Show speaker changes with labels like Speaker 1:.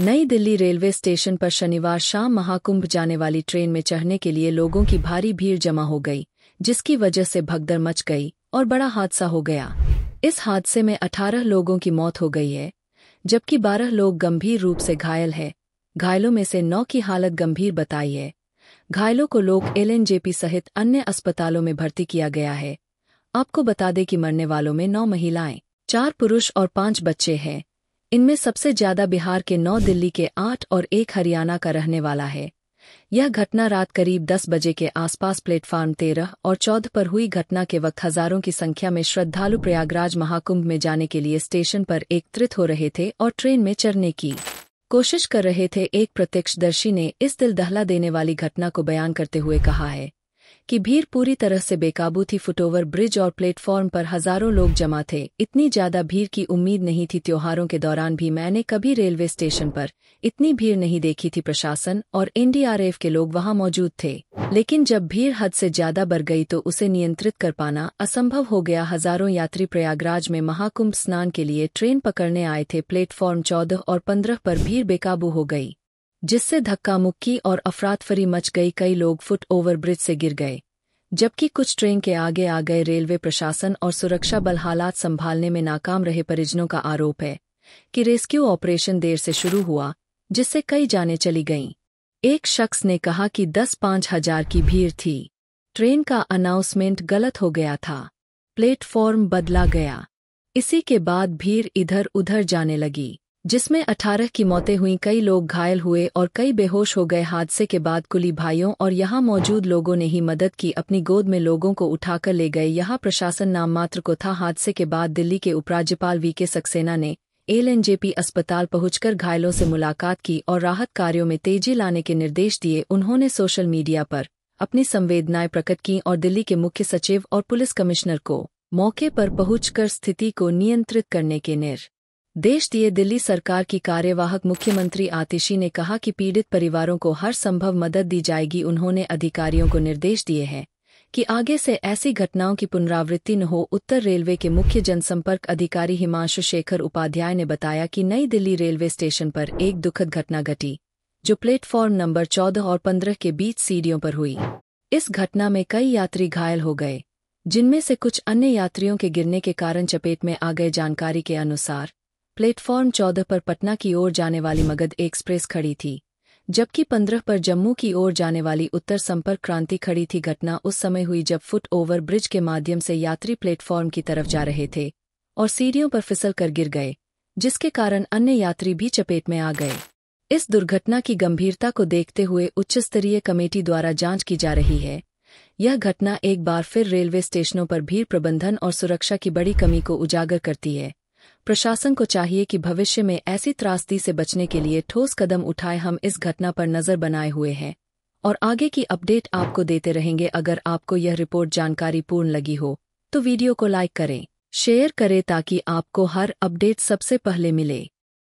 Speaker 1: नई Delhi railway station पर शनिवार शाम महाकुंभ जाने वाली ट्रेन में चढ़ने के लिए लोगों की भारी भीड़ जमा हो गई, जिसकी वजह से भगदड़ मच गई और बड़ा हादसा हो गया। इस हादसे में 18 लोगों की मौत हो गई है, जबकि 12 लोग गंभीर रूप से घायल हैं। घायलों में से 9 की हालत गंभीर बताई है। घायलों को लोग एलएनजेपी सहित अन्य अस्पतालों में भर्ती किया गया है। आपको बता दें कि मरने वालों में 9 महिलाएं, 4 पुरुष और 5 बच्चे हैं। इनमें सबसे ज्यादा बिहार के 9, दिल्ली के 8 और 1 हरियाणा का रहने वाला है। यह घटना रात करीब 10 बजे के आसपास प्लेटफार्म 13 और 14 पर हुई। घटना के वक्त हजारों की संख्या में श्रद्धालु प्रयागराज महाकुंभ में जाने के लिए स्टेशन पर एकत्रित हो रहे थे और ट्रेन में चढ़ने की कोशिश कर रहे थे। एक प्रत्यक्षदर्शी ने इस दिल दहला देने वाली घटना को बयान करते हुए कहा है कि भीड़ पूरी तरह से बेकाबू थी। फुटओवर ब्रिज और प्लेटफॉर्म पर हजारों लोग जमा थे। इतनी ज्यादा भीड़ की उम्मीद नहीं थी। त्योहारों के दौरान भी मैंने कभी रेलवे स्टेशन पर इतनी भीड़ नहीं देखी थी। प्रशासन और एनडीआरएफ के लोग वहां मौजूद थे, लेकिन जब भीड़ हद से ज्यादा बढ़ गई तो उसे नियंत्रित कर पाना असंभव हो गया। हजारों यात्री प्रयागराज में महाकुंभ स्नान के लिए ट्रेन पकड़ने आए थे। प्लेटफॉर्म 14 और 15 पर भीड़ बेकाबू हो गई, जिससे धक्का मुक्की और अफरातफरी मच गई। कई लोग फुट ओवर ब्रिज से गिर गए, जबकि कुछ ट्रेन के आगे आ गए। रेलवे प्रशासन और सुरक्षा बल हालात संभालने में नाकाम रहे। परिजनों का आरोप है कि रेस्क्यू ऑपरेशन देर से शुरू हुआ, जिससे कई जानें चली गईं। एक शख्स ने कहा कि 10-5 हजार की भीड़ थी। ट्रेन का अनाउंसमेंट गलत हो गया था, प्लेटफॉर्म बदला गया। इसी के बाद भीड़ इधर उधर जाने लगी, जिसमें 18 की मौतें हुईं। कई लोग घायल हुए और कई बेहोश हो गए। हादसे के बाद कुली भाइयों और यहां मौजूद लोगों ने ही मदद की, अपनी गोद में लोगों को उठाकर ले गए। यहां प्रशासन नाम मात्र को था। हादसे के बाद दिल्ली के उपराज्यपाल वीके सक्सेना ने एलएनजेपी अस्पताल पहुंचकर घायलों से मुलाकात की और राहत कार्यों में तेजी लाने के निर्देश दिए। उन्होंने सोशल मीडिया पर अपनी संवेदनाएं प्रकट की और दिल्ली के मुख्य सचिव और पुलिस कमिश्नर को मौके पर पहुंचकर स्थिति को नियंत्रित करने के निर्देश दिए। दिल्ली सरकार की कार्यवाहक मुख्यमंत्री आतिशी ने कहा कि पीड़ित परिवारों को हर संभव मदद दी जाएगी। उन्होंने अधिकारियों को निर्देश दिए हैं कि आगे से ऐसी घटनाओं की पुनरावृत्ति न हो। उत्तर रेलवे के मुख्य जनसंपर्क अधिकारी हिमांशु शेखर उपाध्याय ने बताया कि नई दिल्ली रेलवे स्टेशन पर एक दुखद घटना घटी, जो प्लेटफॉर्म नंबर 14 और 15 के बीच सीढ़ियों पर हुई। इस घटना में कई यात्री घायल हो गए, जिनमें से कुछ अन्य यात्रियों के गिरने के कारण चपेट में आ गए। जानकारी के अनुसार प्लेटफॉर्म 14 पर पटना की ओर जाने वाली मगध एक्सप्रेस खड़ी थी, जबकि 15 पर जम्मू की ओर जाने वाली उत्तर संपर्क क्रांति खड़ी थी। घटना उस समय हुई जब फुट ओवर ब्रिज के माध्यम से यात्री प्लेटफॉर्म की तरफ जा रहे थे और सीढ़ियों पर फिसल कर गिर गए, जिसके कारण अन्य यात्री भी चपेट में आ गए। इस दुर्घटना की गंभीरता को देखते हुए उच्चस्तरीय कमेटी द्वारा जांच की जा रही है। यह घटना एक बार फिर रेलवे स्टेशनों पर भीड़ प्रबंधन और सुरक्षा की बड़ी कमी को उजागर करती है। प्रशासन को चाहिए कि भविष्य में ऐसी त्रासदी से बचने के लिए ठोस कदम उठाए। हम इस घटना पर नजर बनाए हुए हैं और आगे की अपडेट आपको देते रहेंगे। अगर आपको यह रिपोर्ट जानकारीपूर्ण लगी हो तो वीडियो को लाइक करें, शेयर करें ताकि आपको हर अपडेट सबसे पहले मिले।